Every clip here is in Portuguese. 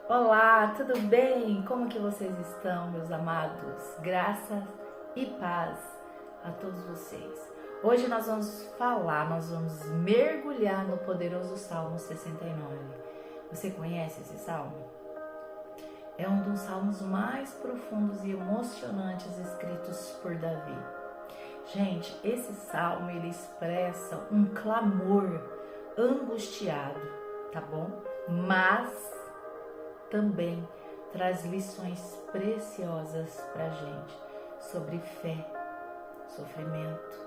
Olá, tudo bem? Como que vocês estão, meus amados? Graças e paz a todos vocês. Hoje nós vamos mergulhar no poderoso Salmo 69. Você conhece esse salmo? É um dos salmos mais profundos e emocionantes escritos por Davi. Gente, esse salmo ele expressa um clamor angustiado, tá bom? Mas também traz lições preciosas pra gente sobre fé, sofrimento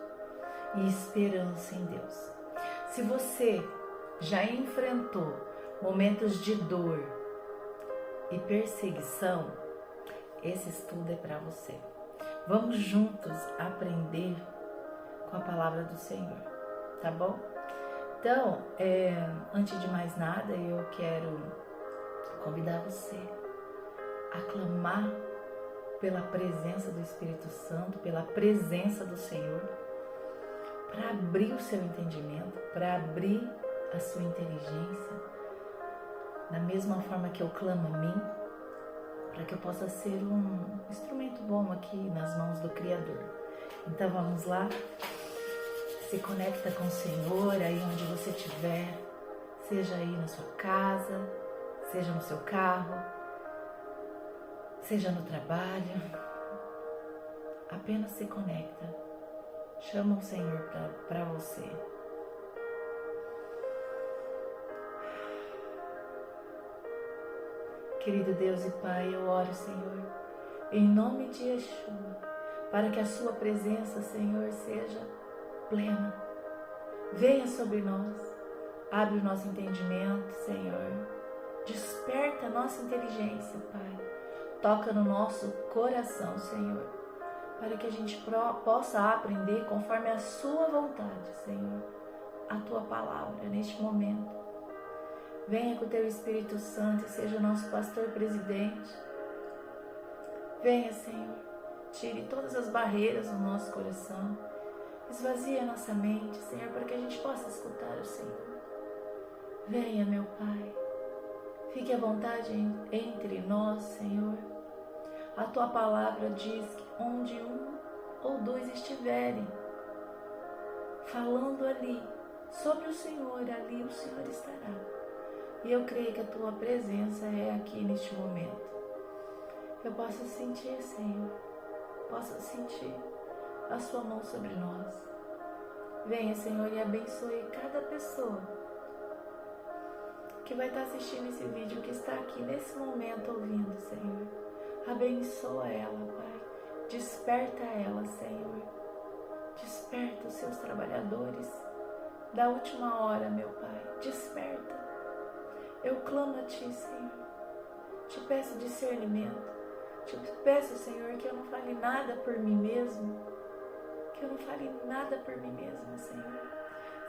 e esperança em Deus. Se você já enfrentou momentos de dor e perseguição, esse estudo é para você. Vamos juntos aprender com a palavra do Senhor, tá bom? Então, antes de mais nada, eu quero convidar você a clamar pela presença do Espírito Santo, pela presença do Senhor, para abrir o seu entendimento, para abrir a sua inteligência, da mesma forma que eu clamo a mim, para que eu possa ser um instrumento bom aqui nas mãos do Criador. Então vamos lá, se conecta com o Senhor aí onde você estiver, seja aí na sua casa, seja no seu carro, seja no trabalho, apenas se conecta, chama o Senhor para você. Querido Deus e Pai, eu oro, Senhor, em nome de Yeshua, para que a sua presença, Senhor, seja plena. Venha sobre nós, abre o nosso entendimento, Senhor. Desperta a nossa inteligência, Pai. Toca no nosso coração, Senhor, para que a gente possa aprender conforme a sua vontade, Senhor, a tua palavra neste momento. Venha com o teu Espírito Santo e seja o nosso pastor presidente. Venha, Senhor, tire todas as barreiras do nosso coração. Esvazie a nossa mente, Senhor, para que a gente possa escutar o Senhor. Venha, meu Pai. Fique à vontade entre nós, Senhor. A tua palavra diz que onde um ou dois estiverem falando ali sobre o Senhor, ali o Senhor estará. E eu creio que a tua presença é aqui neste momento. Eu posso sentir, Senhor, posso sentir a sua mão sobre nós. Venha, Senhor, e abençoe cada pessoa que vai estar assistindo esse vídeo, que está aqui nesse momento ouvindo, Senhor. Abençoa ela, Pai. Desperta ela, Senhor. Desperta os seus trabalhadores da última hora, meu Pai. Desperta. Eu clamo a Ti, Senhor. Te peço discernimento. Te peço, Senhor, que eu não fale nada por mim mesmo. Que eu não fale nada por mim mesma, Senhor.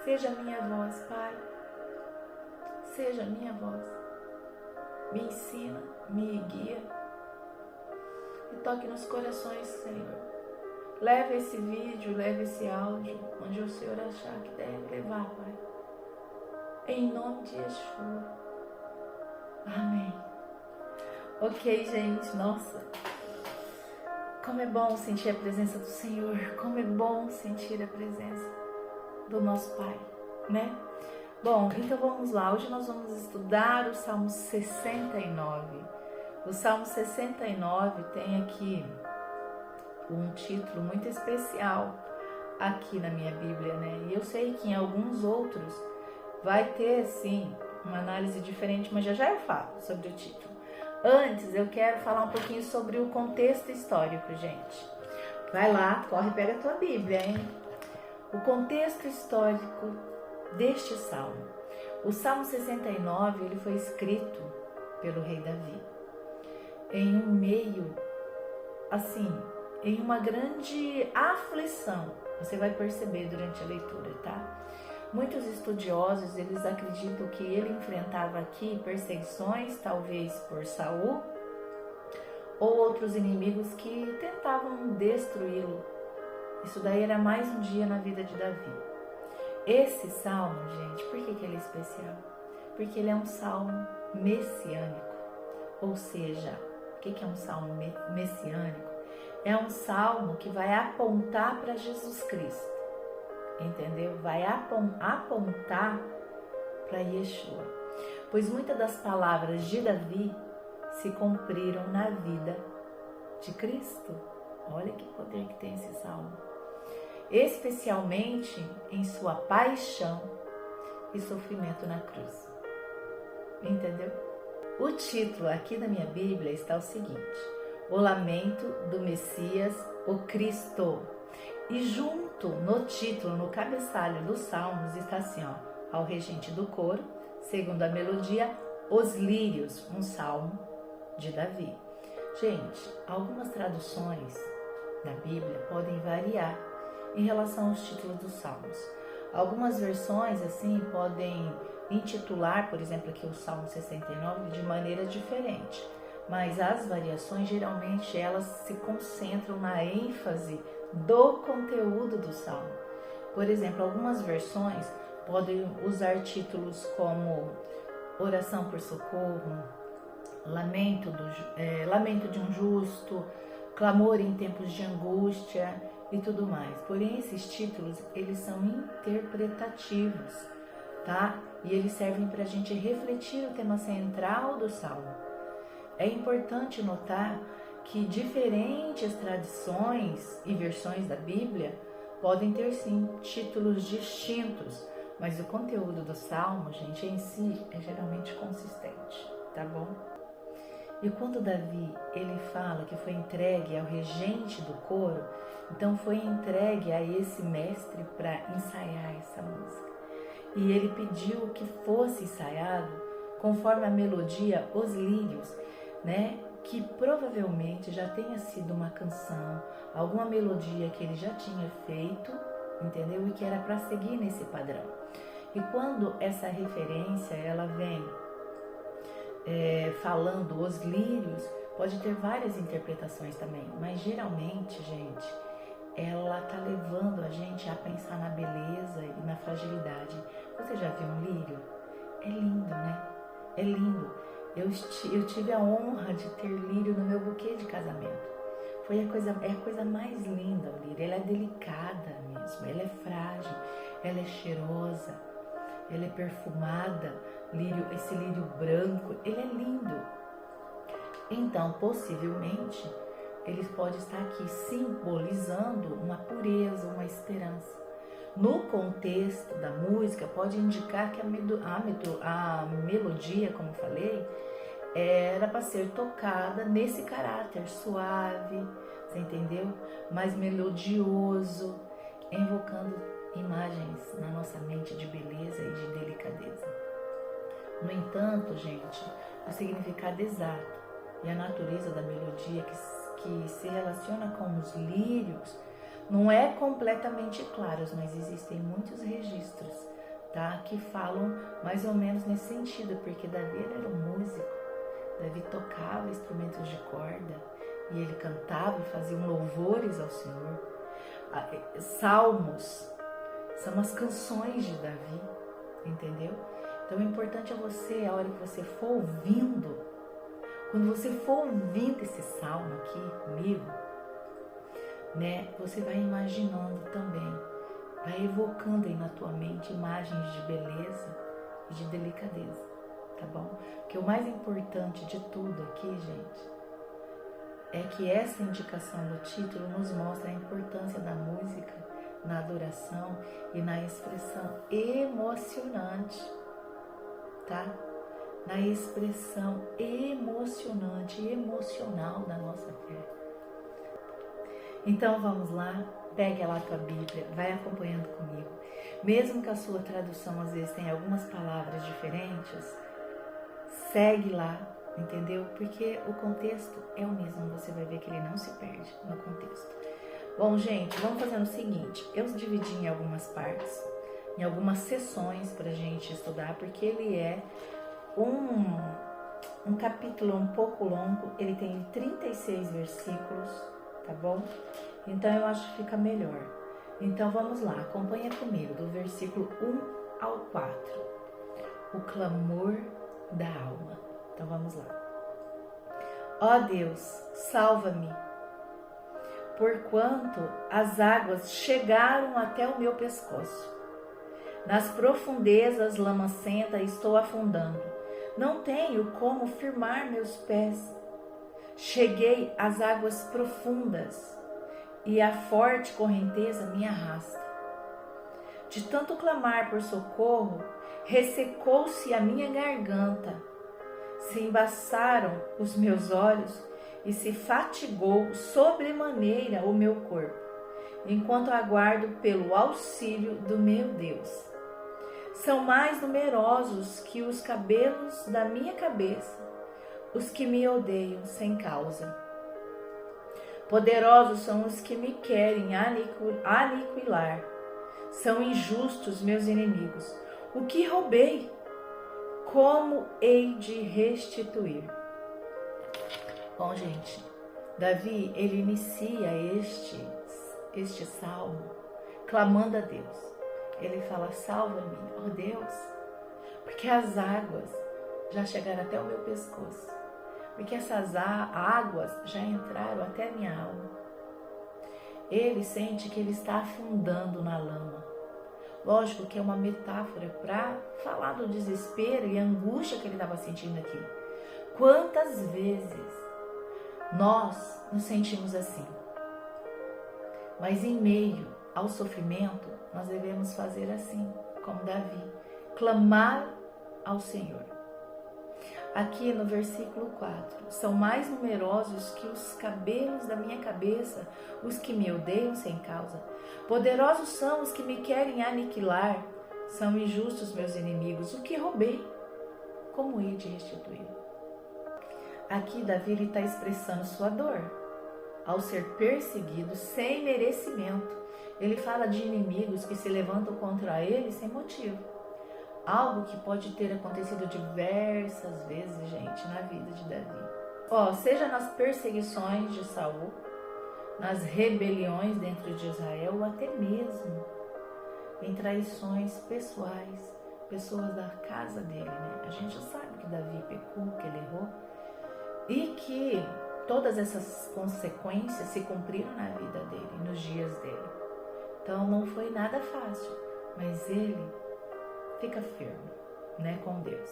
Seja a minha voz, Pai. Seja a minha voz, me ensina, me guia e toque nos corações, Senhor. Leve esse vídeo, leve esse áudio, onde o Senhor achar que deve levar, Pai. Em nome de Yeshua. Amém. Ok, gente, nossa. Como é bom sentir a presença do Senhor, como é bom sentir a presença do nosso Pai, né? Bom, então vamos lá, hoje nós vamos estudar o Salmo 69. O Salmo 69 tem aqui um título muito especial aqui na minha Bíblia, né? E eu sei que em alguns outros vai ter, sim, uma análise diferente, mas já eu falo sobre o título. Antes, eu quero falar um pouquinho sobre o contexto histórico, gente. Vai lá, corre e pega a tua Bíblia, hein? O contexto histórico deste salmo. O Salmo 69, ele foi escrito pelo rei Davi em um meio, assim, em uma grande aflição. Você vai perceber durante a leitura, tá? Muitos estudiosos, eles acreditam que ele enfrentava aqui perseguições, talvez por Saul, ou outros inimigos que tentavam destruí-lo. Isso daí era mais um dia na vida de Davi. Esse salmo, gente, por que ele é especial? Porque ele é um salmo messiânico. Ou seja, o que é um salmo messiânico? É um salmo que vai apontar para Jesus Cristo, entendeu? Vai apontar para Yeshua. Pois muitas das palavras de Davi se cumpriram na vida de Cristo. Olha que poder que tem esse salmo. Especialmente em sua paixão e sofrimento na cruz. Entendeu? O título aqui da minha Bíblia está o seguinte: O Lamento do Messias, o Cristo. E junto no título, no cabeçalho dos Salmos, está assim, ó, ao regente do coro, segundo a melodia, os lírios, um salmo de Davi. Gente, algumas traduções da Bíblia podem variar em relação aos títulos dos salmos. Algumas versões, assim, podem intitular, por exemplo, aqui o Salmo 69, de maneira diferente. Mas as variações, geralmente, elas se concentram na ênfase do conteúdo do salmo. Por exemplo, algumas versões podem usar títulos como Oração por Socorro, Lamento de um Justo, Clamor em Tempos de Angústia e tudo mais. Porém, esses títulos, eles são interpretativos, tá? E eles servem para a gente refletir o tema central do salmo. É importante notar que diferentes tradições e versões da Bíblia podem ter sim títulos distintos, mas o conteúdo do salmo, gente, em si é geralmente consistente, tá bom? E quando Davi, ele fala que foi entregue ao regente do coro, então foi entregue a esse mestre para ensaiar essa música. E ele pediu que fosse ensaiado conforme a melodia Os Lírios, né? Que provavelmente já tenha sido uma canção, alguma melodia que ele já tinha feito, entendeu? E que era para seguir nesse padrão. E quando essa referência, ela vem falando os lírios, pode ter várias interpretações também, mas geralmente, gente, ela tá levando a gente a pensar na beleza e na fragilidade. Você já viu um lírio? É lindo, né? É lindo. Eu tive a honra de ter lírio no meu buquê de casamento. É a coisa mais linda, o lírio. Ela é delicada mesmo, ela é frágil, ela é cheirosa, ela é perfumada. Esse lírio branco, ele é lindo. Então, possivelmente, ele pode estar aqui simbolizando uma pureza, uma esperança. No contexto da música, pode indicar que a melodia, como falei, era para ser tocada nesse caráter suave, você entendeu? Mais melodioso, invocando imagens na nossa mente de beleza e de delicadeza. No entanto, gente, o significado exato e a natureza da melodia que se relaciona com os lírios não é completamente claros, mas existem muitos registros, tá? Que falam mais ou menos nesse sentido, porque Davi era um músico, Davi tocava instrumentos de corda e ele cantava e fazia louvores ao Senhor. Salmos são as canções de Davi, entendeu? Então o importante é você, a hora que você for ouvindo, quando você for ouvindo esse salmo aqui comigo, né, você vai imaginando também, vai evocando aí na tua mente imagens de beleza e de delicadeza, tá bom? Porque o mais importante de tudo aqui, gente, é que essa indicação do título nos mostra a importância da música na adoração e na expressão emocionante, tá? Na expressão emocionante e emocional da nossa fé. Então vamos lá, pegue lá a tua Bíblia, vai acompanhando comigo. Mesmo que a sua tradução às vezes tenha algumas palavras diferentes, segue lá, entendeu? Porque o contexto é o mesmo, você vai ver que ele não se perde no contexto. Bom, gente, vamos fazer o seguinte, eu dividi em algumas partes, em algumas sessões pra gente estudar, porque ele é um capítulo um pouco longo, ele tem 36 versículos, tá bom? Então eu acho que fica melhor. Então vamos lá, acompanha comigo, do versículo 1 ao 4. O clamor da alma. Então vamos lá. Ó Deus, salva-me, porquanto as águas chegaram até o meu pescoço. Nas profundezas lamacenta estou afundando. Não tenho como firmar meus pés. Cheguei às águas profundas e a forte correnteza me arrasta. De tanto clamar por socorro, ressecou-se a minha garganta, se embaçaram os meus olhos e se fatigou sobremaneira o meu corpo, enquanto aguardo pelo auxílio do meu Deus. São mais numerosos que os cabelos da minha cabeça, os que me odeiam sem causa. Poderosos são os que me querem aniquilar. São injustos meus inimigos. O que roubei, como hei de restituir? Bom, gente, Davi, ele inicia este salmo clamando a Deus. Ele fala, salva-me, ó Deus, porque as águas já chegaram até o meu pescoço, porque essas águas já entraram até a minha alma. Ele sente que ele está afundando na lama. Lógico que é uma metáfora para falar do desespero e a angústia que ele estava sentindo aqui. Quantas vezes nós nos sentimos assim? Mas em meio ao sofrimento, nós devemos fazer assim, como Davi, clamar ao Senhor. Aqui no versículo 4, são mais numerosos que os cabelos da minha cabeça, os que me odeiam sem causa. Poderosos são os que me querem aniquilar, são injustos meus inimigos. O que roubei, como hei de restituir? Aqui Davi está expressando sua dor, ao ser perseguido sem merecimento. Ele fala de inimigos que se levantam contra ele sem motivo. Algo que pode ter acontecido diversas vezes, gente, na vida de Davi. Seja nas perseguições de Saul, nas rebeliões dentro de Israel, ou até mesmo em traições pessoais, pessoas da casa dele, né? A gente já sabe que Davi pecou, que ele errou, e que todas essas consequências se cumpriram na vida dele, nos dias dele. Então não foi nada fácil, mas ele fica firme, né, com Deus.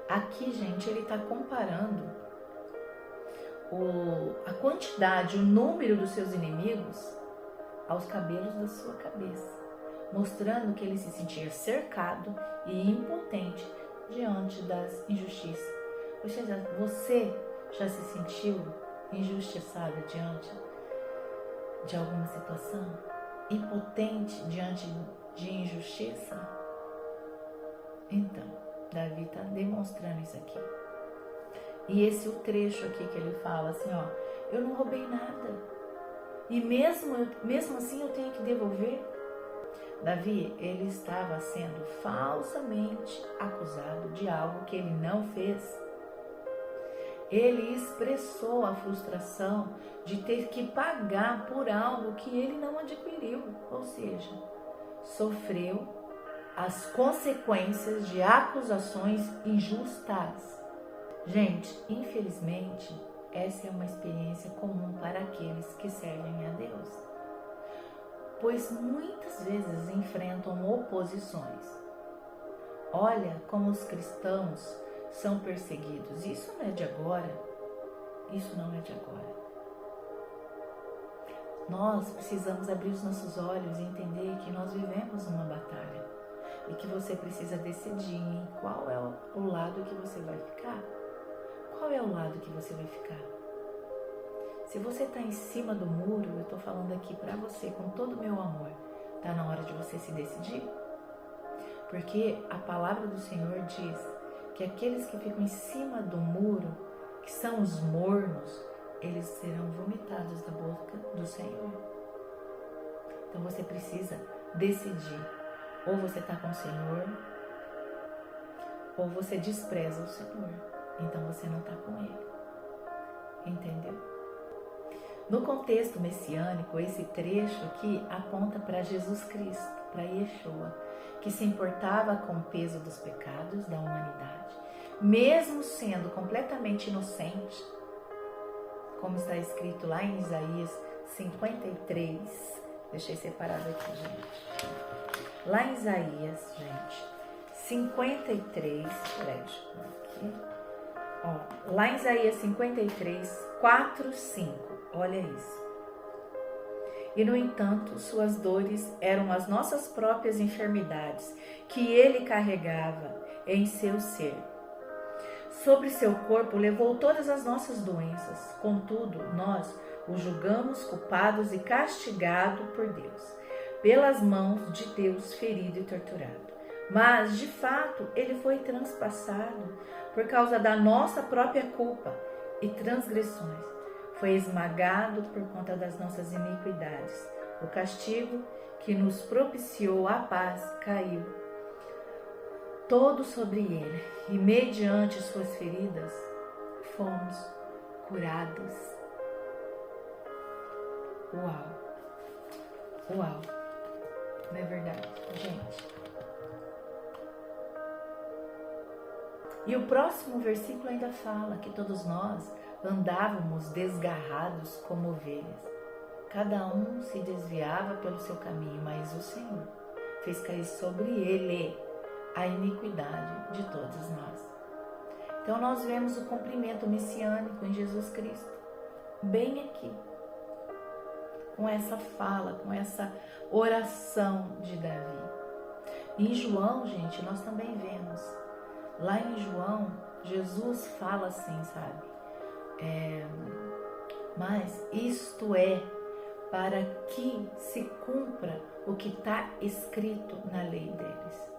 Aqui, gente, ele está comparando a quantidade, o número dos seus inimigos aos cabelos da sua cabeça, mostrando que ele se sentia cercado e impotente diante das injustiças. Ou seja, você já se sentiu injustiçado diante de alguma situação? Impotente diante de injustiça? Então, Davi está demonstrando isso aqui. E esse é o trecho aqui que ele fala assim, eu não roubei nada. E mesmo assim eu tenho que devolver. Davi, ele estava sendo falsamente acusado de algo que ele não fez. Ele expressou a frustração de ter que pagar por algo que ele não adquiriu, ou seja, sofreu as consequências de acusações injustas. Gente, infelizmente, essa é uma experiência comum para aqueles que servem a Deus, pois muitas vezes enfrentam oposições. Olha como os cristãos são perseguidos. Isso não é de agora. Isso não é de agora. Nós precisamos abrir os nossos olhos e entender que nós vivemos uma batalha e que você precisa decidir em qual é o lado que você vai ficar. Qual é o lado que você vai ficar? Se você está em cima do muro, eu estou falando aqui para você com todo o meu amor. Está na hora de você se decidir. Porque a palavra do Senhor diz que aqueles que ficam em cima do muro, que são os mornos, eles serão vomitados da boca do Senhor. Então você precisa decidir. Ou você está com o Senhor, ou você despreza o Senhor. Então você não está com Ele. Entendeu? No contexto messiânico, esse trecho aqui aponta para Jesus Cristo, para Yeshua, que se importava com o peso dos pecados da humanidade, mesmo sendo completamente inocente, como está escrito lá em Isaías 53, deixei separado aqui, gente. Lá em Isaías, gente, 53, peraí, deixa eu ver aqui. Ó, lá em Isaías 53, 4, 5, olha isso. E, no entanto, suas dores eram as nossas próprias enfermidades, que ele carregava em seu ser. Sobre seu corpo levou todas as nossas doenças. Contudo, nós o julgamos culpado e castigado por Deus, pelas mãos de Deus ferido e torturado. Mas, de fato, ele foi transpassado por causa da nossa própria culpa e transgressões. Foi esmagado por conta das nossas iniquidades. O castigo que nos propiciou a paz caiu todo sobre ele, e mediante suas feridas fomos curados. Uau! Uau! Não é verdade, gente? E o próximo versículo ainda fala que todos nós andávamos desgarrados como ovelhas. Cada um se desviava pelo seu caminho, mas o Senhor fez cair sobre ele a iniquidade de todos nós. Então nós vemos o cumprimento messiânico em Jesus Cristo, bem aqui, com essa fala, com essa oração de Davi. Em João, gente, nós também vemos. Lá em João, Jesus fala assim, sabe? Mas isto é para que se cumpra o que está escrito na lei deles.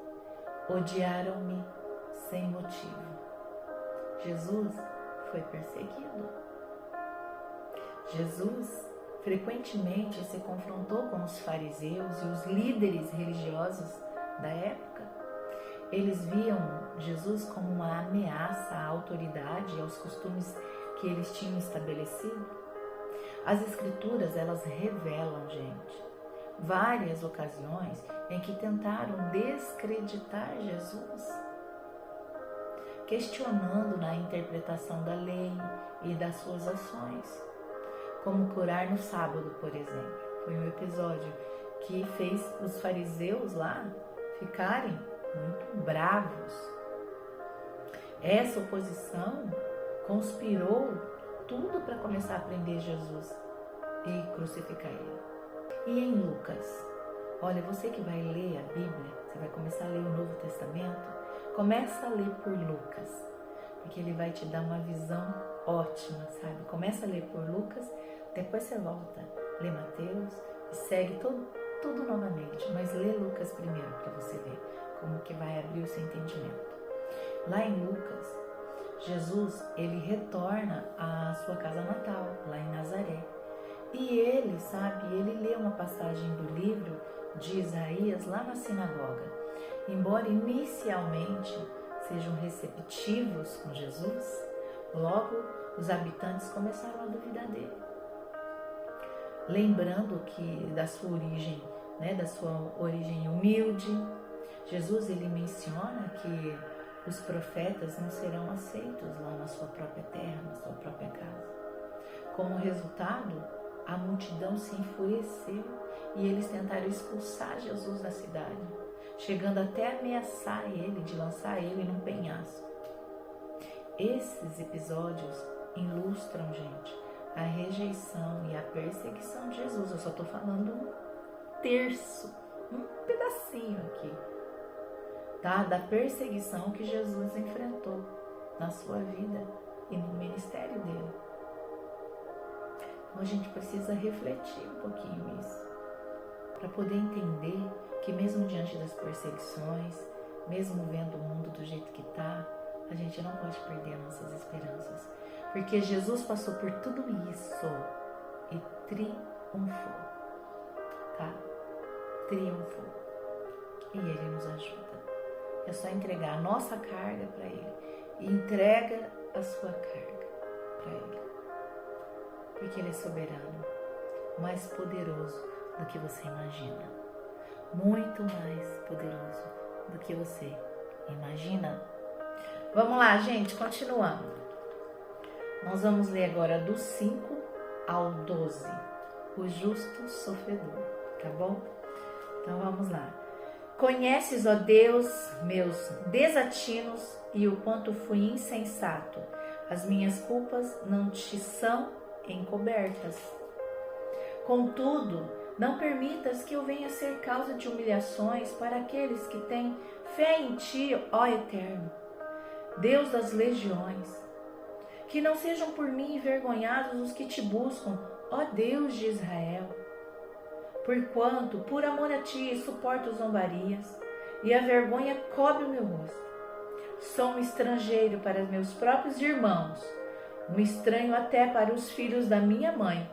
Odiaram-me sem motivo. Jesus foi perseguido. Jesus frequentemente se confrontou com os fariseus e os líderes religiosos da época. Eles viam Jesus como uma ameaça à autoridade e aos costumes que eles tinham estabelecido. As escrituras, elas revelam, gente, várias ocasiões em que tentaram descreditar Jesus, questionando na interpretação da lei e das suas ações, como curar no sábado, por exemplo. Foi um episódio que fez os fariseus lá ficarem muito bravos. Essa oposição conspirou tudo para começar a prender Jesus e crucificar ele. E em Lucas, olha, você que vai ler a Bíblia, você vai começar a ler o Novo Testamento, começa a ler por Lucas, porque ele vai te dar uma visão ótima, sabe? Começa a ler por Lucas, depois você volta, lê Mateus e segue tudo novamente, mas lê Lucas primeiro para você ver como que vai abrir o seu entendimento. Lá em Lucas, Jesus, ele retorna à sua casa natal, lá em Nazaré. E ele, sabe, ele lê uma passagem do livro de Isaías lá na sinagoga. Embora inicialmente sejam receptivos com Jesus, logo os habitantes começaram a duvidar dele. Lembrando que da sua origem humilde, Jesus, ele menciona que os profetas não serão aceitos lá na sua própria terra, na sua própria casa. Como resultado, a multidão se enfureceu e eles tentaram expulsar Jesus da cidade, chegando até a ameaçar ele, de lançar ele num penhasco. Esses episódios ilustram, gente, a rejeição e a perseguição de Jesus. Eu só estou falando um terço, um pedacinho aqui, tá? Da perseguição que Jesus enfrentou na sua vida e no ministério dele. Então a gente precisa refletir um pouquinho isso, para poder entender que mesmo diante das perseguições, mesmo vendo o mundo do jeito que está, a gente não pode perder nossas esperanças, porque Jesus passou por tudo isso e triunfou, tá? Triunfou. E Ele nos ajuda. É só entregar a nossa carga para Ele. E entrega a sua carga para Ele. Porque Ele é soberano, mais poderoso do que você imagina. Muito mais poderoso do que você imagina. Vamos lá, gente, continuando. Nós vamos ler agora do 5 ao 12. O justo sofredor, tá bom? Então vamos lá. Conheces, ó Deus, meus desatinos e o quanto fui insensato. As minhas culpas não te são encobertas. Contudo, não permitas que eu venha ser causa de humilhações para aqueles que têm fé em ti, ó Eterno, Deus das legiões. Que não sejam por mim envergonhados os que te buscam, ó Deus de Israel. Porquanto, por amor a ti, suporto zombarias, e a vergonha cobre o meu rosto. Sou um estrangeiro para meus próprios irmãos, um estranho até para os filhos da minha mãe.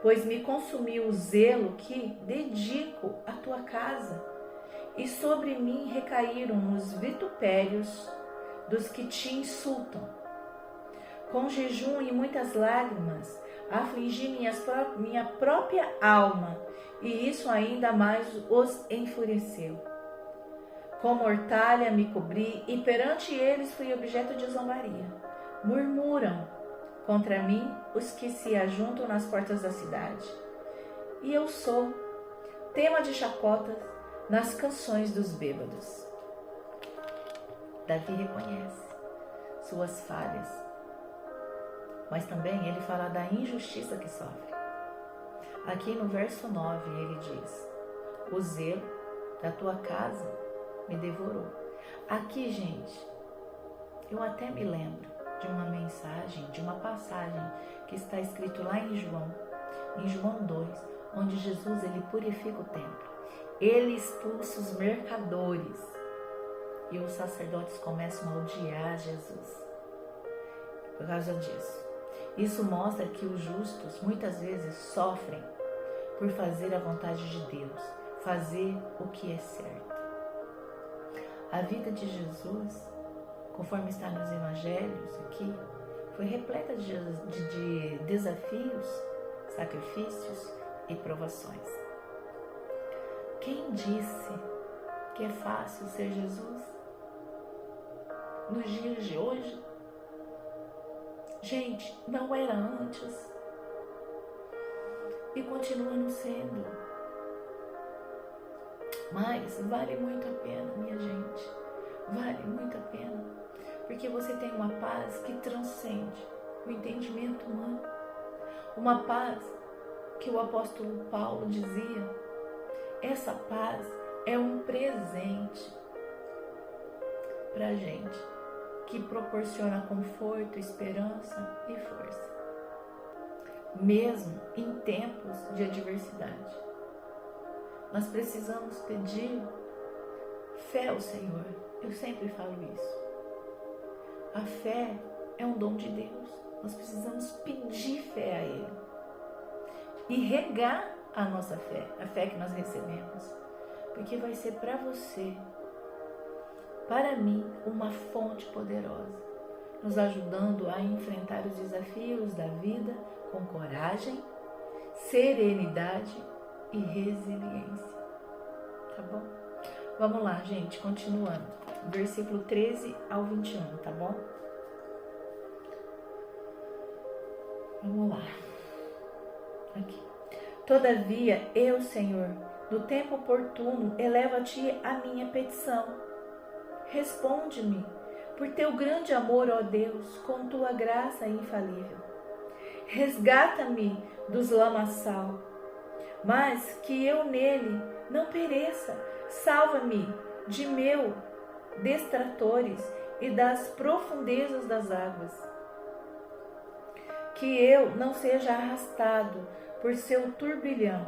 Pois me consumiu o zelo que dedico à tua casa, e sobre mim recaíram os vitupérios dos que te insultam. Com jejum e muitas lágrimas, afligi minha própria alma, e isso ainda mais os enfureceu. Com mortalha me cobri, e perante eles fui objeto de zombaria. Murmuram contra mim os que se ajuntam nas portas da cidade. E eu sou tema de chacotas nas canções dos bêbados. Davi reconhece suas falhas, mas também ele fala da injustiça que sofre. Aqui no verso 9 ele diz: o zelo da tua casa me devorou. Aqui, gente, eu até me lembro de uma mensagem, de uma passagem que está escrito lá em João 2, onde Jesus ele purifica o templo. Ele expulsa os mercadores e os sacerdotes começam a odiar Jesus por causa disso. Isso mostra que os justos muitas vezes sofrem por fazer a vontade de Deus, fazer o que é certo. A vida de Jesus, conforme está nos evangelhos aqui, foi repleta de desafios, sacrifícios e provações. Quem disse que é fácil ser Jesus nos dias de hoje? Gente, não era antes e continua não sendo. Mas vale muito a pena, minha gente. Vale muito a pena. Porque você tem uma paz que transcende o entendimento humano. Uma paz que o apóstolo Paulo dizia: essa paz é um presente para a gente, que proporciona conforto, esperança e força, mesmo em tempos de adversidade. Nós precisamos pedir fé ao Senhor. Eu sempre falo isso. A fé é um dom de Deus. Nós precisamos pedir fé a Ele e regar a nossa fé, a fé que nós recebemos, porque vai ser para você, para mim, uma fonte poderosa, nos ajudando a enfrentar os desafios da vida com coragem, serenidade e resiliência. Tá bom? Vamos lá, gente, continuando. Versículo 13 ao 21, tá bom? Vamos lá. Aqui. Todavia, eu, Senhor, no tempo oportuno, elevo a ti a minha petição. Responde-me, por teu grande amor, ó Deus, com tua graça infalível. Resgata-me dos lamaçal, mas que eu nele não pereça. Salva-me de meus destratores e das profundezas das águas. Que eu não seja arrastado por seu turbilhão,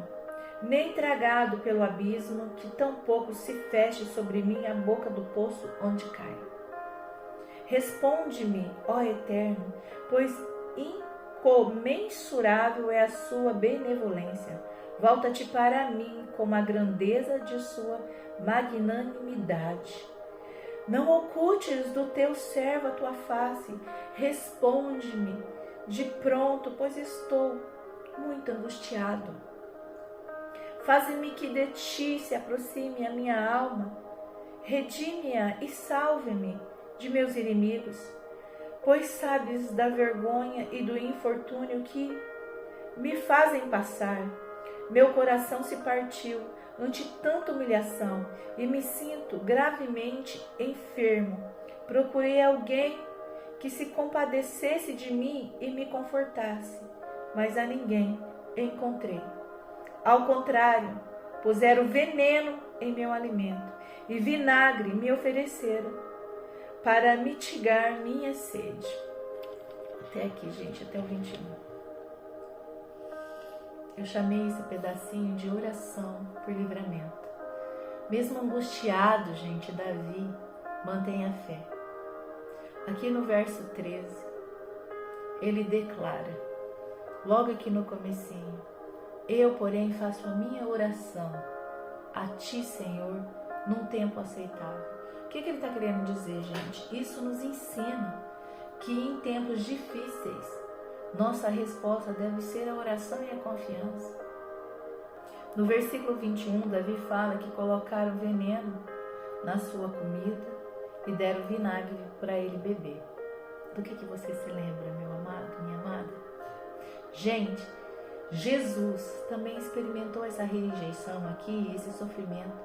nem tragado pelo abismo, que tampouco se feche sobre mim a boca do poço onde caio. Responde-me, ó Eterno, pois incomensurável é a sua benevolência. Volta-te para mim como a grandeza de sua magnanimidade. Não ocultes do teu servo a tua face. Responde-me de pronto, pois estou muito angustiado. Faze-me que de ti se aproxime a minha alma. redime-a e salve-me de meus inimigos, pois sabes da vergonha e do infortúnio que me fazem passar. Meu coração se partiu ante tanta humilhação e me sinto gravemente enfermo. Procurei alguém que se compadecesse de mim e me confortasse, mas a ninguém encontrei. Ao contrário, puseram veneno em meu alimento e vinagre me ofereceram para mitigar minha sede. Até aqui, gente, até o 21. Eu chamei esse pedacinho de oração por livramento. Mesmo angustiado, gente, Davi mantém a fé. Aqui no verso 13, ele declara, logo aqui no comecinho, eu, porém, faço a minha oração a ti, Senhor, num tempo aceitável. O que ele está querendo dizer, gente? Isso nos ensina que em tempos difíceis, nossa resposta deve ser a oração e a confiança. No versículo 21, Davi fala que colocaram veneno na sua comida e deram vinagre para ele beber. Do que você se lembra, meu amado, minha amada? Gente, Jesus também experimentou essa rejeição aqui, esse sofrimento,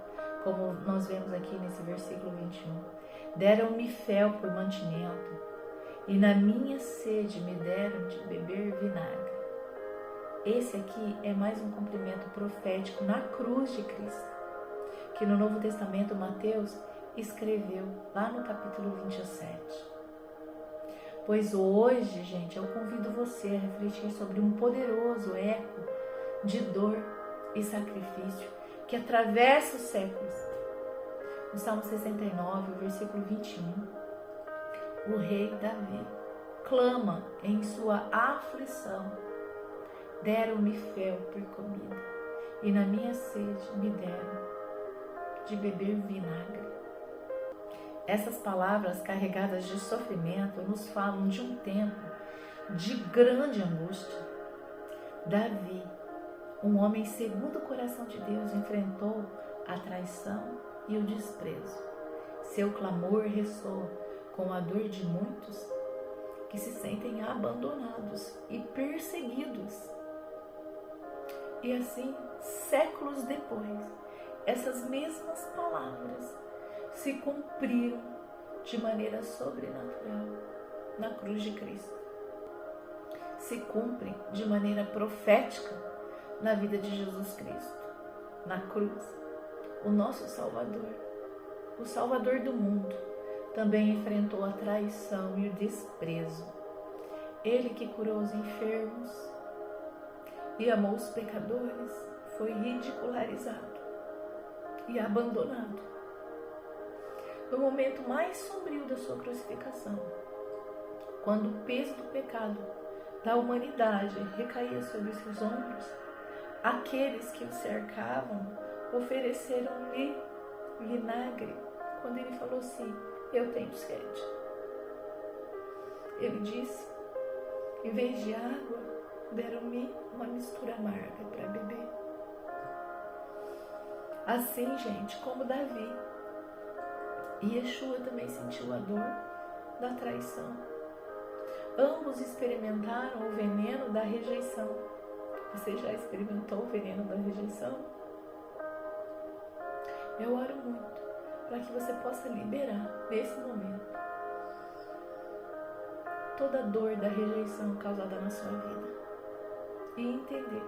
como nós vemos aqui nesse versículo 21. Deram-me fel por mantimento, e na minha sede me deram de beber vinagre. Esse aqui é mais um cumprimento profético na cruz de Cristo, que no Novo Testamento Mateus escreveu lá no capítulo 27. Pois hoje, gente, eu convido você a refletir sobre um poderoso eco de dor e sacrifício que atravessa os séculos. No Salmo 69, versículo 21, o rei Davi clama em sua aflição: deram-me fel por comida, e na minha sede me deram de beber vinagre. Essas palavras carregadas de sofrimento nos falam de um tempo de grande angústia. Davi, um homem segundo o coração de Deus, enfrentou a traição e o desprezo. Seu clamor ressoa com a dor de muitos que se sentem abandonados e perseguidos. E assim, séculos depois, essas mesmas palavras se cumpriram de maneira sobrenatural na cruz de Cristo. Se cumprem de maneira profética na vida de Jesus Cristo, na cruz. O nosso Salvador, o Salvador do mundo, também enfrentou a traição e o desprezo. Ele que curou os enfermos e amou os pecadores, foi ridicularizado e abandonado. No momento mais sombrio da sua crucificação, quando o peso do pecado da humanidade recaía sobre seus ombros, aqueles que o cercavam ofereceram-lhe vinagre, quando ele falou assim: eu tenho sede. Ele disse: em vez de água, deram-me uma mistura amarga para beber. Assim, gente, como Davi, Yeshua também sentiu a dor da traição. Ambos experimentaram o veneno da rejeição. Você já experimentou o veneno da rejeição? Eu oro muito para que você possa liberar, nesse momento, toda a dor da rejeição causada na sua vida. E entender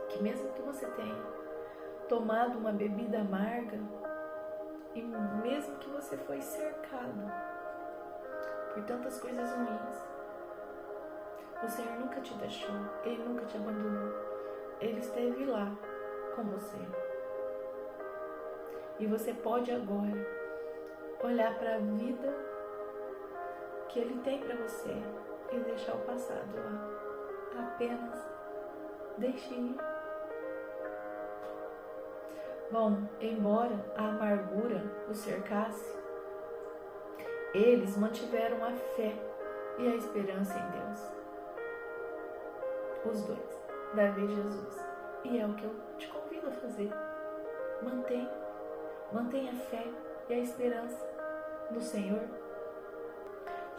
que mesmo que você tenha tomado uma bebida amarga, e mesmo que você foi cercado por tantas coisas ruins, o Senhor nunca te deixou, Ele nunca te abandonou. Ele esteve lá com você. E você pode agora olhar para a vida que Ele tem para você e deixar o passado lá. Apenas deixe ir. Bom, embora a amargura o cercasse, eles mantiveram a fé e a esperança em Deus. Os dois, Davi e Jesus. E é o que eu te convido a fazer. Mantenha a fé, e a esperança no Senhor.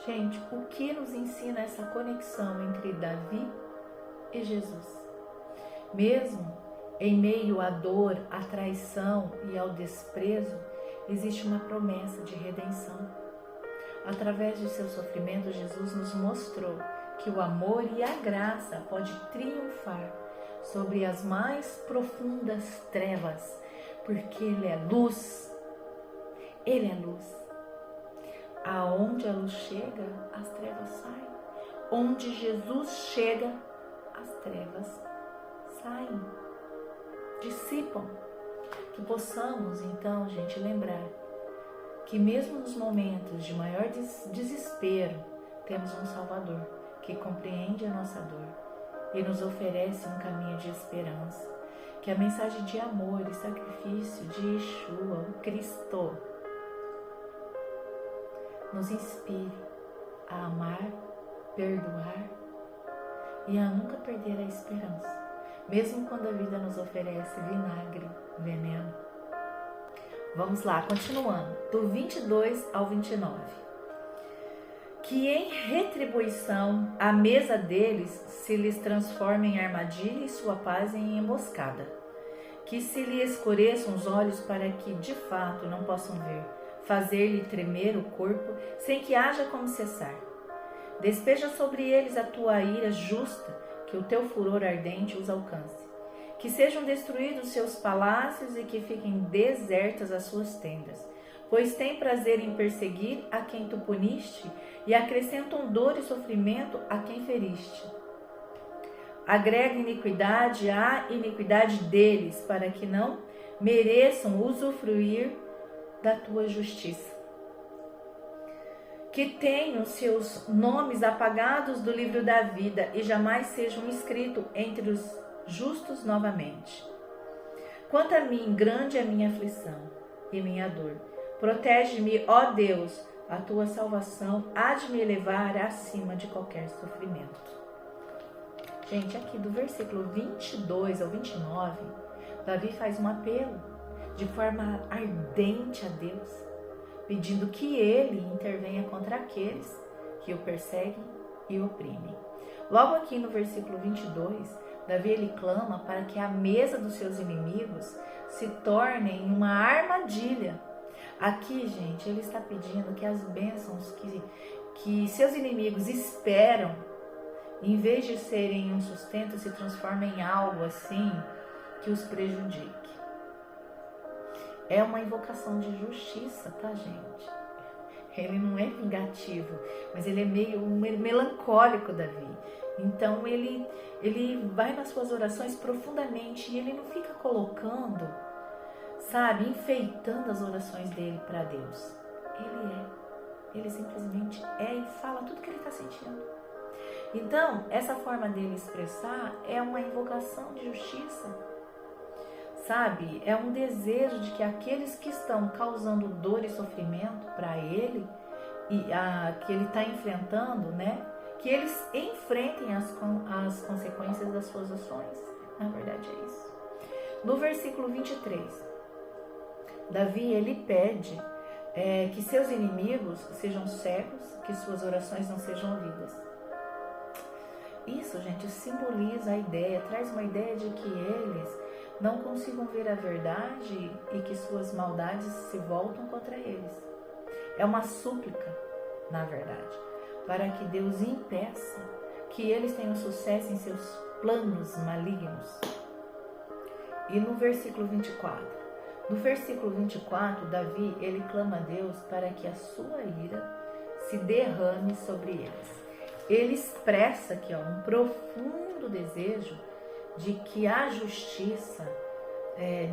Gente, o que nos ensina essa conexão entre Davi e Jesus? Mesmo em meio à dor, à traição e ao desprezo, existe uma promessa de redenção. Através de seu sofrimento, Jesus nos mostrou que o amor e a graça podem triunfar sobre as mais profundas trevas, porque Ele é luz. Ele é luz. Aonde a luz chega, as trevas saem. Onde Jesus chega, as trevas saem, dissipam. Que possamos, então, gente, lembrar que mesmo nos momentos de maior desespero, temos um Salvador que compreende a nossa dor e nos oferece um caminho de esperança. Que a mensagem de amor e sacrifício de Yeshua, o Cristo, nos inspire a amar, perdoar e a nunca perder a esperança, mesmo quando a vida nos oferece vinagre, veneno. Vamos lá, continuando, do 22 ao 29. Que em retribuição a mesa deles se lhes transforme em armadilha e sua paz em emboscada. Que se lhe escureçam os olhos para que de fato não possam ver, fazer-lhe tremer o corpo sem que haja como cessar. Despeja sobre eles a tua ira justa, que o teu furor ardente os alcance. Que sejam destruídos seus palácios e que fiquem desertas as suas tendas, pois tem prazer em perseguir a quem tu puniste e acrescentam dor e sofrimento a quem feriste. Agrega iniquidade à iniquidade deles, para que não mereçam usufruir da tua justiça. Que tenham seus nomes apagados do livro da vida e jamais sejam escritos entre os justos novamente. Quanto a mim, grande é a minha aflição e minha dor. Protege-me, ó Deus, a tua salvação há de me levar acima de qualquer sofrimento. Gente, aqui do versículo 22 ao 29, Davi faz um apelo de forma ardente a Deus, pedindo que Ele intervenha contra aqueles que o perseguem e oprimem. Logo aqui no versículo 22, Davi ele clama para que a mesa dos seus inimigos se torne uma armadilha. Aqui, gente, ele está pedindo que as bênçãos que seus inimigos esperam, em vez de serem um sustento, se transformem em algo assim que os prejudique. É uma invocação de justiça, tá, gente? Ele não é vingativo, mas ele é meio melancólico, Davi. Então ele vai nas suas orações profundamente e ele não fica colocando, sabe, enfeitando as orações dele para Deus. Ele simplesmente é e fala tudo que ele está sentindo. Então, essa forma dele expressar é uma invocação de justiça, sabe? É um desejo de que aqueles que estão causando dor e sofrimento para ele, que ele está enfrentando, né? Que eles enfrentem as consequências das suas ações. Na verdade é isso. No versículo 23, Davi ele pede que seus inimigos sejam cegos, que suas orações não sejam ouvidas. Isso, gente, simboliza a ideia, traz uma ideia de que eles não consigam ver a verdade e que suas maldades se voltam contra eles. É uma súplica, na verdade, para que Deus impeça que eles tenham sucesso em seus planos malignos. E no versículo 24, Davi, ele clama a Deus para que a sua ira se derrame sobre eles. Ele expressa aqui um profundo desejo de que a justiça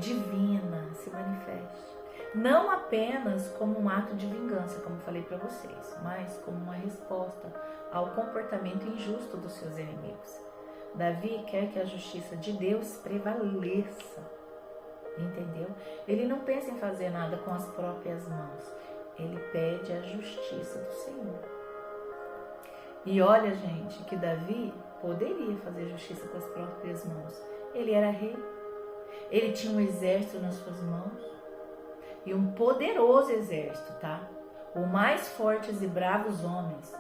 divina se manifeste. Não apenas como um ato de vingança, como falei para vocês, mas como uma resposta ao comportamento injusto dos seus inimigos. Davi quer que a justiça de Deus prevaleça, entendeu? Ele não pensa em fazer nada com as próprias mãos, ele pede a justiça do Senhor. E olha, gente, que Davi poderia fazer justiça com as próprias mãos. Ele era rei, ele tinha um exército nas suas mãos, e um poderoso exército, tá? Os mais fortes e bravos homens.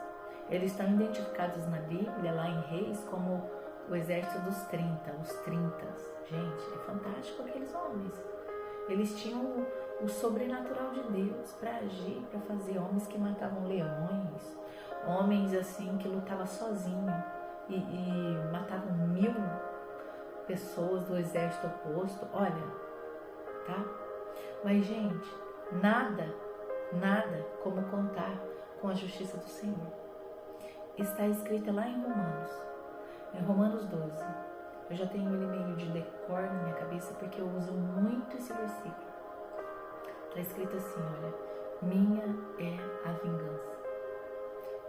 Eles estão identificados na Bíblia, lá em Reis, como o exército dos 30, os 30. Gente, é fantástico aqueles homens. Eles tinham o sobrenatural de Deus para agir, para fazer, homens que matavam leões, homens assim que lutavam sozinho e matavam 1000 pessoas do exército oposto. Olha, tá? Mas, gente, nada como contar com a justiça do Senhor. Está escrita lá em Romanos 12. Eu já tenho ele meio de decor na minha cabeça porque eu uso muito esse versículo. Está escrito assim, olha: minha é a vingança,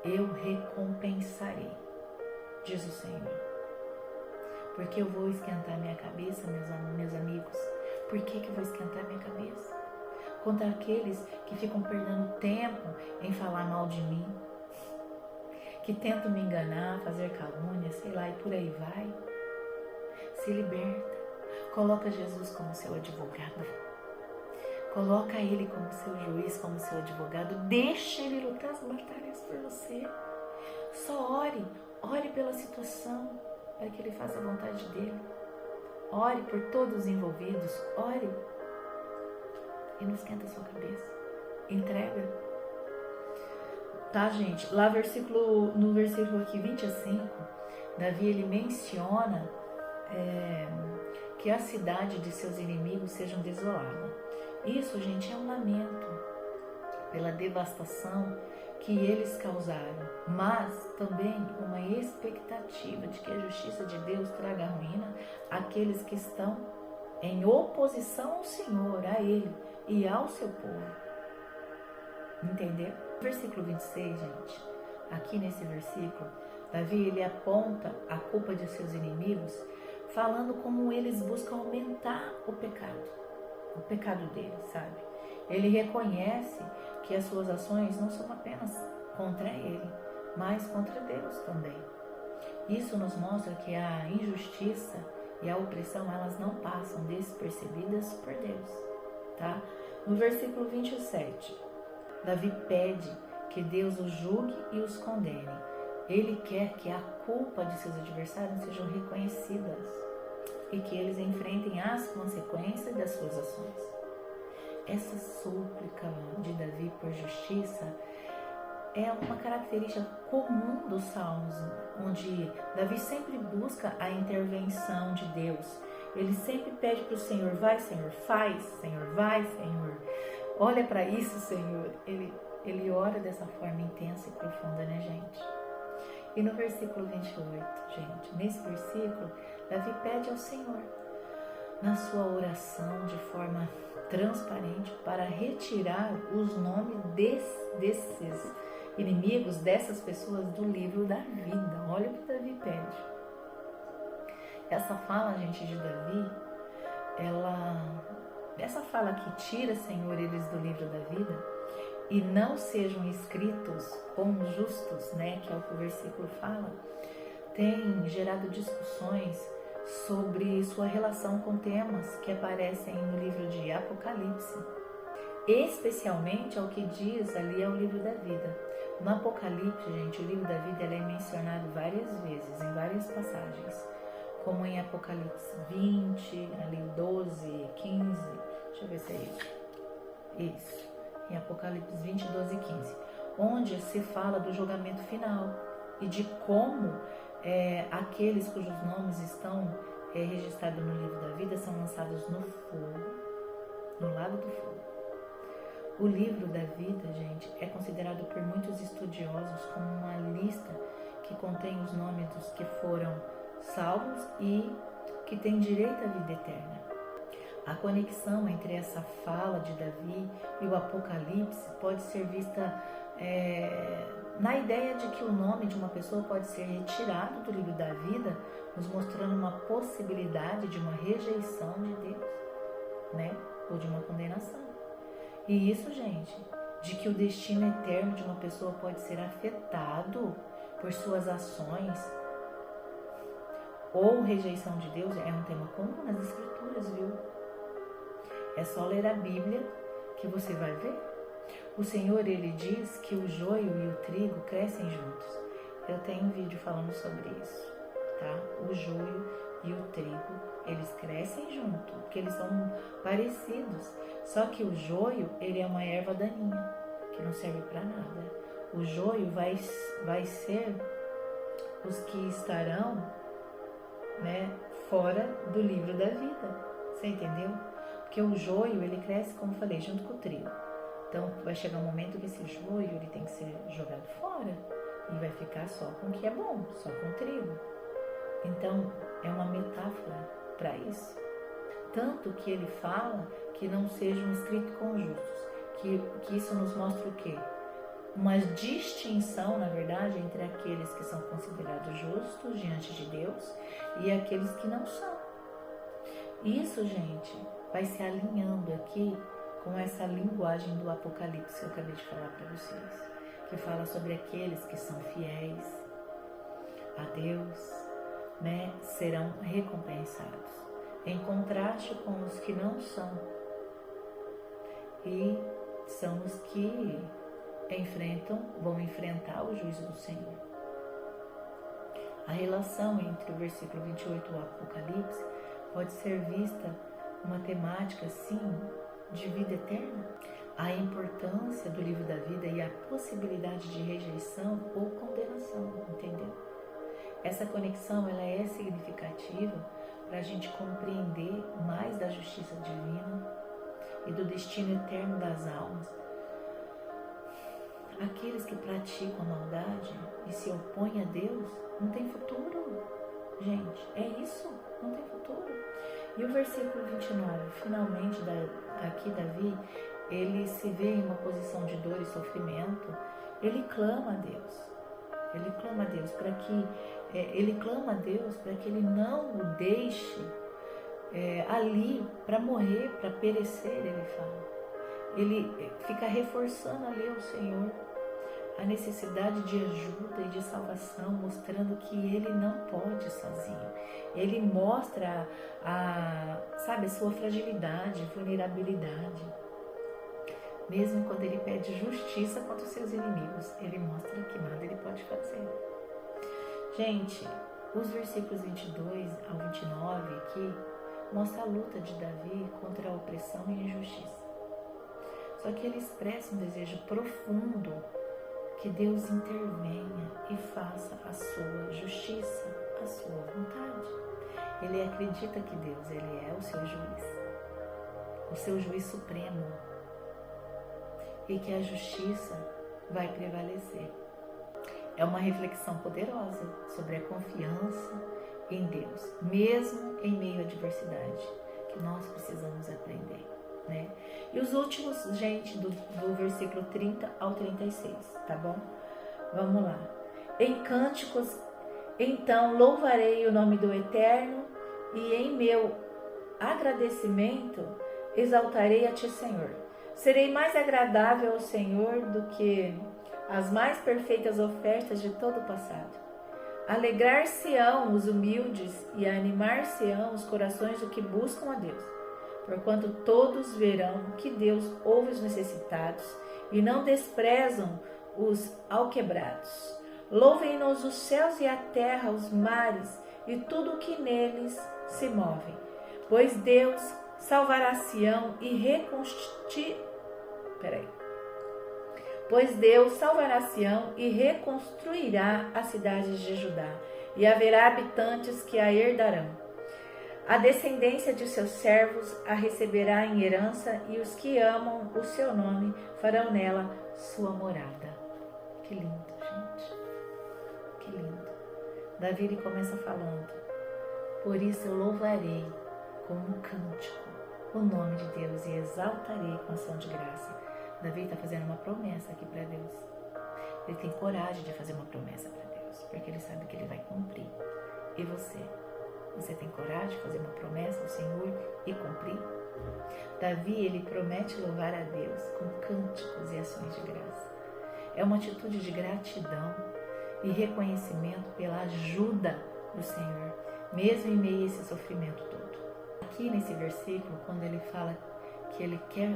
eu recompensarei, diz o Senhor. Porque eu vou esquentar minha cabeça, meus amigos. Por que eu vou esquentar minha cabeça? Contra aqueles que ficam perdendo tempo em falar mal de mim, que tentam me enganar, fazer calúnia, sei lá, e por aí vai. Se liberta. Coloca Jesus como seu advogado. Coloca Ele como seu juiz, como seu advogado. Deixa Ele lutar as batalhas por você. Só ore pela situação, para que Ele faça a vontade dEle. Ore por todos os envolvidos. Ore. E não esquenta a sua cabeça. Entrega. Tá, gente? Lá no versículo aqui 25, Davi ele menciona que a cidade de seus inimigos seja desolada. Isso, gente, é um lamento pela devastação que eles causaram, mas também uma expectativa de que a justiça de Deus traga ruína àqueles que estão em oposição ao Senhor, a Ele e ao seu povo. Entendeu? Versículo 26, gente, aqui nesse versículo, Davi ele aponta a culpa de seus inimigos, falando como eles buscam aumentar o pecado deles, sabe? Ele reconhece que as suas ações não são apenas contra ele, mas contra Deus também. Isso nos mostra que a injustiça e a opressão, elas não passam despercebidas por Deus, tá? No versículo 27, Davi pede que Deus os julgue e os condene. Ele quer que a culpa de seus adversários sejam reconhecidas e que eles enfrentem as consequências das suas ações. Essa súplica de Davi por justiça é uma característica comum dos Salmos, onde Davi sempre busca a intervenção de Deus. Ele sempre pede para o Senhor: vai, Senhor, faz, Senhor, vai, Senhor. Olha para isso, Senhor. Ele ora dessa forma intensa e profunda, né, gente? E no versículo 28, gente, nesse versículo, Davi pede ao Senhor, na sua oração, de forma transparente, para retirar os nomes desses inimigos, dessas pessoas, do livro da vida. Olha o que Davi pede. Essa fala, gente, de Davi, essa fala que tira, Senhor, eles do livro da vida e não sejam escritos como justos, né, que é o que o versículo fala, tem gerado discussões sobre sua relação com temas que aparecem no livro de Apocalipse, especialmente ao que diz ali ao livro da vida. No Apocalipse, gente, o livro da vida ele é mencionado várias vezes, em várias passagens, como em Apocalipse 20, ali 12, 15, deixa eu ver se é isso, em Apocalipse 20, 12 e 15, onde se fala do julgamento final e de como aqueles cujos nomes estão registrados no livro da vida são lançados no fogo, no lago do fogo. O livro da vida, gente, é considerado por muitos estudiosos como uma lista que contém os nomes dos que foram salvos e que têm direito à vida eterna. A conexão entre essa fala de Davi e o Apocalipse pode ser vista na ideia de que o nome de uma pessoa pode ser retirado do livro da vida, nos mostrando uma possibilidade de uma rejeição de Deus, né? Ou de uma condenação. E isso, gente, de que o destino eterno de uma pessoa pode ser afetado por suas ações ou rejeição de Deus, é um tema comum nas Escrituras, viu? É só ler a Bíblia que você vai ver? O Senhor, Ele diz que o joio e o trigo crescem juntos. Eu tenho um vídeo falando sobre isso, tá? O joio e o trigo, eles crescem junto, porque eles são parecidos. Só que o joio, ele é uma erva daninha, que não serve para nada. O joio vai ser os que estarão, né, fora do livro da vida. Você entendeu? Porque o joio, ele cresce, como eu falei, junto com o trigo. Então, vai chegar um momento que esse joio, ele tem que ser jogado fora e vai ficar só com o que é bom, só com o trigo. Então, é uma metáfora para isso. Tanto que ele fala que não sejam escritos com justos. Que isso nos mostra o quê? Uma distinção, na verdade, entre aqueles que são considerados justos diante de Deus e aqueles que não são. Isso, gente, vai se alinhando aqui com essa linguagem do Apocalipse que eu acabei de falar para vocês, que fala sobre aqueles que são fiéis a Deus, né, serão recompensados, em contraste com os que não são, e são os que vão enfrentar o juízo do Senhor. A relação entre o versículo 28 do Apocalipse pode ser vista uma temática, sim, de vida eterna, a importância do livro da vida e a possibilidade de rejeição ou condenação, entendeu? Essa conexão, ela é significativa para a gente compreender mais da justiça divina e do destino eterno das almas. Aqueles que praticam a maldade e se opõem a Deus não tem futuro, gente, é isso, não tem futuro. E o versículo 29, finalmente, aqui Davi, ele se vê em uma posição de dor e sofrimento, ele clama a Deus. Ele clama a Deus para que ele não o deixe ali para morrer, para perecer, ele fala. Ele fica reforçando ali ao Senhor a necessidade de ajuda e de salvação, mostrando que ele não pode sozinho. Ele mostra a sua fragilidade, vulnerabilidade. Mesmo quando ele pede justiça contra os seus inimigos, ele mostra que nada ele pode fazer. Gente, os versículos 22 ao 29 aqui mostra a luta de Davi contra a opressão e a injustiça. Só que ele expressa um desejo profundo que Deus intervenha e faça a sua justiça, a sua vontade. Ele acredita que Deus, ele é o seu juiz supremo, e que a justiça vai prevalecer. É uma reflexão poderosa sobre a confiança em Deus, mesmo em meio à adversidade, que nós precisamos aprender, né? E os últimos, gente, do versículo 30 ao 36, tá bom? Vamos lá. Em cânticos, então louvarei o nome do Eterno, e em meu agradecimento exaltarei a Ti, Senhor. Serei mais agradável ao Senhor do que as mais perfeitas ofertas de todo o passado. Alegrar-se-ão os humildes e animar-se-ão os corações do que buscam a Deus. Porquanto todos verão que Deus ouve os necessitados e não desprezam os alquebrados. Louvem-nos os céus e a terra, os mares e tudo o que neles se move. Pois Deus salvará Sião e reconstruirá as cidades de Judá, e haverá habitantes que a herdarão. A descendência de seus servos a receberá em herança, e os que amam o seu nome farão nela sua morada. Que lindo, gente. Que lindo. Davi, ele começa falando: por isso eu louvarei com um cântico o nome de Deus e exaltarei com ação de graça. Davi está fazendo uma promessa aqui para Deus. Ele tem coragem de fazer uma promessa para Deus, porque ele sabe que ele vai cumprir. E você? Você tem coragem de fazer uma promessa ao Senhor e cumprir? Davi, ele promete louvar a Deus com cânticos e ações de graça. É uma atitude de gratidão e reconhecimento pela ajuda do Senhor, mesmo em meio a esse sofrimento todo. Aqui nesse versículo, quando ele fala que ele quer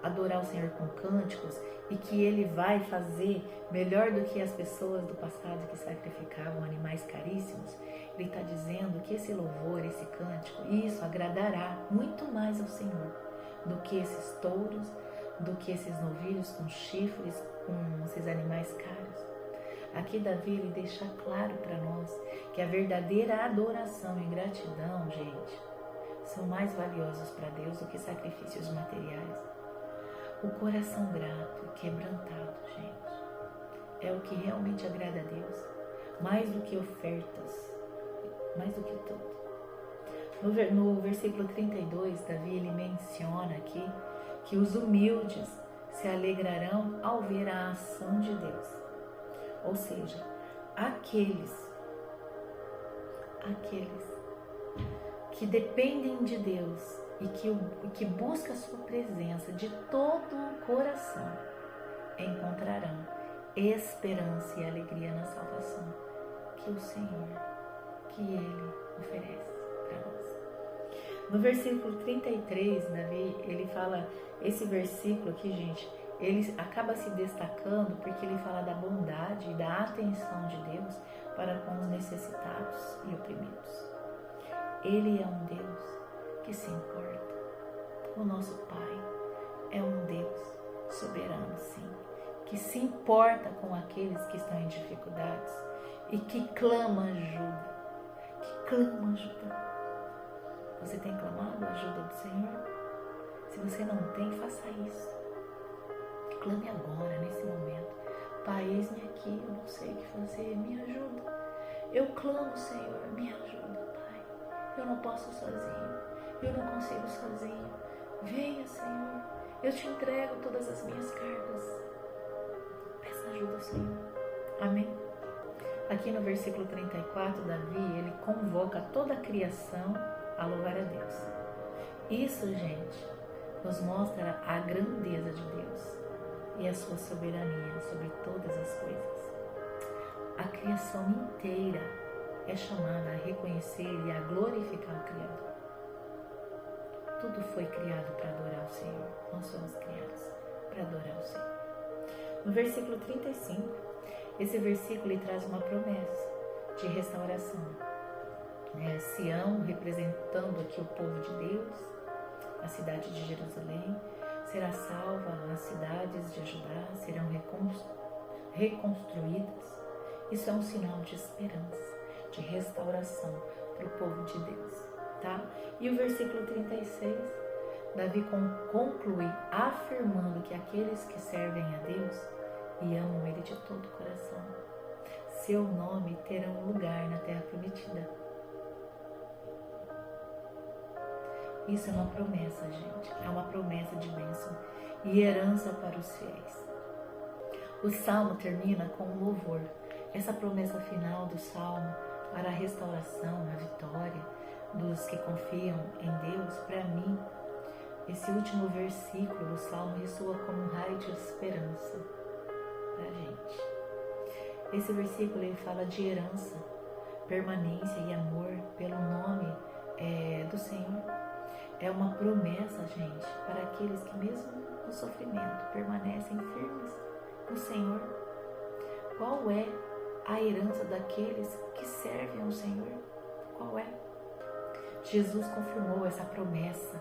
adorar o Senhor com cânticos e que Ele vai fazer melhor do que as pessoas do passado que sacrificavam animais caríssimos, Ele está dizendo que esse louvor, esse cântico, isso agradará muito mais ao Senhor do que esses touros, do que esses novilhos com chifres, com esses animais caros. Aqui Davi ele deixa claro para nós que a verdadeira adoração e gratidão, gente, são mais valiosos para Deus do que sacrifícios materiais. O coração grato e quebrantado, gente, é o que realmente agrada a Deus, mais do que ofertas, mais do que tudo. No versículo 32, Davi ele menciona aqui que os humildes se alegrarão ao ver a ação de Deus. Ou seja, aqueles que dependem de Deus e que buscam a sua presença de todo o coração, encontrarão esperança e alegria na salvação que o Senhor, que Ele oferece para nós. No versículo 33, Davi, ele fala, esse versículo aqui, gente, ele acaba se destacando porque ele fala da bondade e da atenção de Deus para com os necessitados e oprimidos. Ele é um Deus que se importa. O nosso Pai é um Deus soberano, sim, que se importa com aqueles que estão em dificuldades e que clama ajuda, Você tem clamado a ajuda do Senhor? Se você não tem, faça isso. Clame agora, nesse momento. Pai, eis-me aqui, eu não sei o que fazer, me ajuda. Eu clamo, Senhor, me ajuda, Pai. Eu não posso sozinho, eu não consigo sozinho. Venha, Senhor, eu te entrego todas as minhas cargas. Peça ajuda ao Senhor. Amém? Aqui no versículo 34, Davi, ele convoca toda a criação a louvar a Deus. Isso, gente, nos mostra a grandeza de Deus e a sua soberania sobre todas as coisas. A criação inteira é chamada a reconhecer e a glorificar o Criador. Tudo foi criado para adorar o Senhor. Nós somos criados para adorar o Senhor. No versículo 35, esse versículo ele traz uma promessa de restauração. Sião, representando aqui o povo de Deus, a cidade de Jerusalém, será salva, as cidades de Judá serão reconstruídas. Isso é um sinal de esperança, de restauração para o povo de Deus, tá? E o versículo 36, Davi conclui afirmando que aqueles que servem a Deus e amam Ele de todo o coração, seu nome terá um lugar na terra prometida. Isso é uma promessa, gente. É uma promessa de bênção e herança para os fiéis. O Salmo termina com um louvor. Essa promessa final do Salmo para a restauração, a vitória dos que confiam em Deus, para mim, esse último versículo do Salmo ressoa como um raio de esperança para a gente. Esse versículo ele fala de herança, permanência e amor pelo nome do Senhor. É uma promessa, gente, para aqueles que mesmo no sofrimento permanecem firmes no Senhor. Qual é a herança daqueles que servem ao Senhor? Qual é? Jesus confirmou essa promessa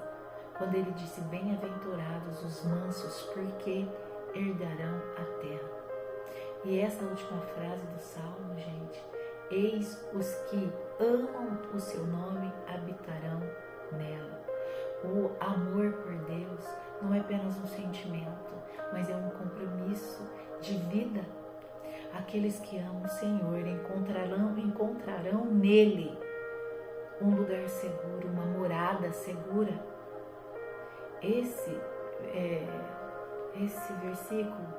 quando ele disse: bem-aventurados os mansos, porque herdarão a terra. E essa última frase do Salmo, gente, eis os que amam o seu nome habitarão nela. O amor por Deus não é apenas um sentimento, mas é um compromisso de vida. Aqueles que amam o Senhor encontrarão nele um lugar seguro, uma morada segura. Esse versículo,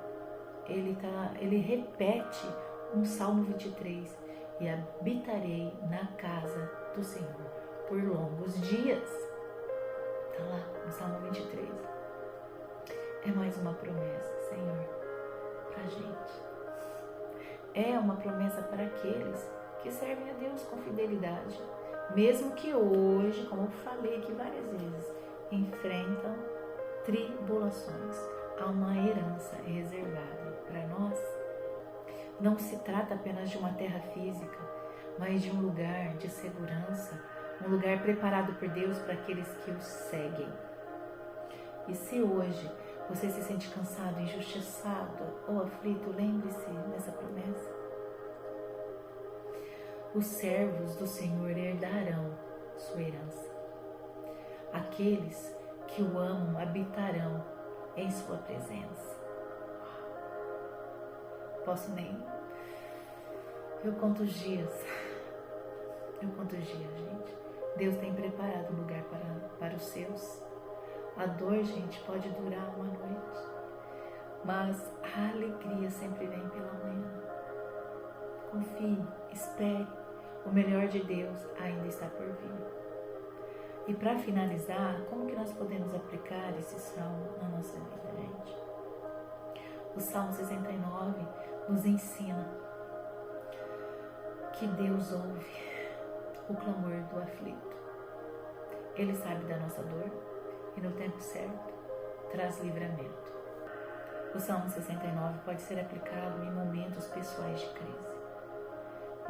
ele repete um Salmo 23, e habitarei na casa do Senhor por longos dias. Está lá no Salmo 23. É mais uma promessa, Senhor, para a gente. É uma promessa para aqueles que servem a Deus com fidelidade, mesmo que hoje, como eu falei aqui várias vezes, enfrentam tribulações. Há uma herança reservada para nós. Não se trata apenas de uma terra física, mas de um lugar de segurança, um lugar preparado por Deus para aqueles que o seguem. E se hoje você se sente cansado, injustiçado ou aflito, lembre-se dessa promessa. Os servos do Senhor herdarão sua herança. Aqueles que o amam habitarão em sua presença. Posso nem... Eu conto os dias, gente. Deus tem preparado um lugar para os seus. A dor, gente, pode durar uma noite, mas a alegria sempre vem pela manhã. Confie, espere, o melhor de Deus ainda está por vir. E para finalizar, como que nós podemos aplicar esse salmo na nossa vida, gente? O Salmo 69 nos ensina que Deus ouve o clamor do aflito. Ele sabe da nossa dor e no tempo certo traz livramento. O Salmo 69 pode ser aplicado em momentos pessoais de crise,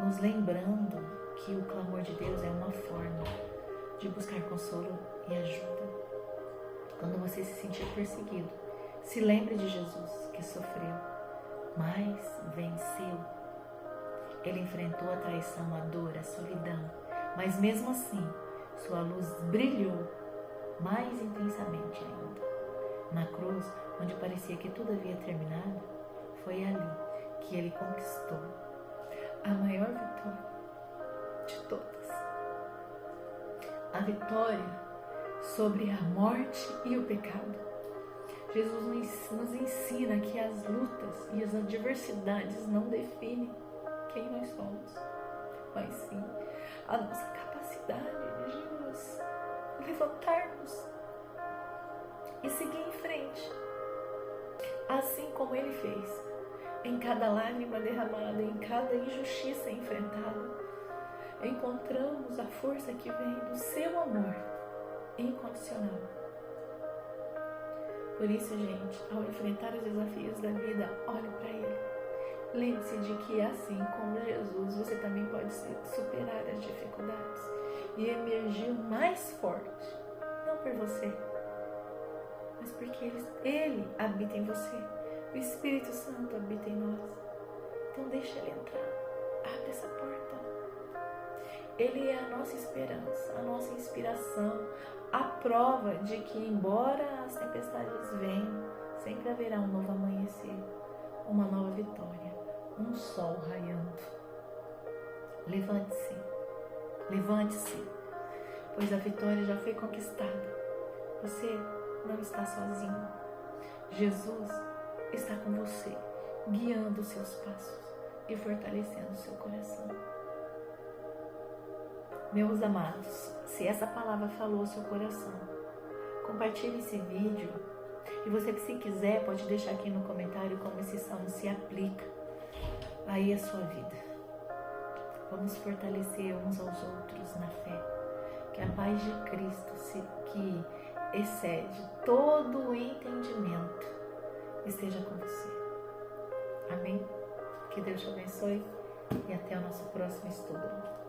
nos lembrando que o clamor de Deus é uma forma de buscar consolo e ajuda. Quando você se sentir perseguido, se lembre de Jesus que sofreu, mas venceu. Ele enfrentou a traição, a dor, a solidão, mas mesmo assim, sua luz brilhou mais intensamente ainda. Na cruz, onde parecia que tudo havia terminado, foi ali que ele conquistou a maior vitória de todas. A vitória sobre a morte e o pecado. Jesus nos ensina que as lutas e as adversidades não definem quem nós somos, mas sim a nossa capacidade de nos levantarmos e seguir em frente, assim como Ele fez. Em cada lágrima derramada, em cada injustiça enfrentada, encontramos a força que vem do seu amor incondicional. Por isso, gente, ao enfrentar os desafios da vida, olhe para Ele. Lembre-se de que, assim como Jesus, você também pode superar as dificuldades e emergir mais forte, não por você, mas porque Ele habita em você. O Espírito Santo habita em nós. Então deixa Ele entrar. Abre essa porta. Ele é a nossa esperança, a nossa inspiração, a prova de que, embora as tempestades venham, sempre haverá um novo amanhecer, uma nova vitória, um sol raiando. Levante-se, levante-se, pois a vitória já foi conquistada. Você não está sozinho. Jesus está com você, guiando os seus passos e fortalecendo o seu coração. Meus amados, se essa palavra falou ao seu coração, compartilhe esse vídeo e você, se quiser, pode deixar aqui no comentário como esse salmo se aplica aí à sua vida. Vamos fortalecer uns aos outros na fé, que a paz de Cristo, que excede todo o entendimento, esteja com você. Amém? Que Deus te abençoe e até o nosso próximo estudo.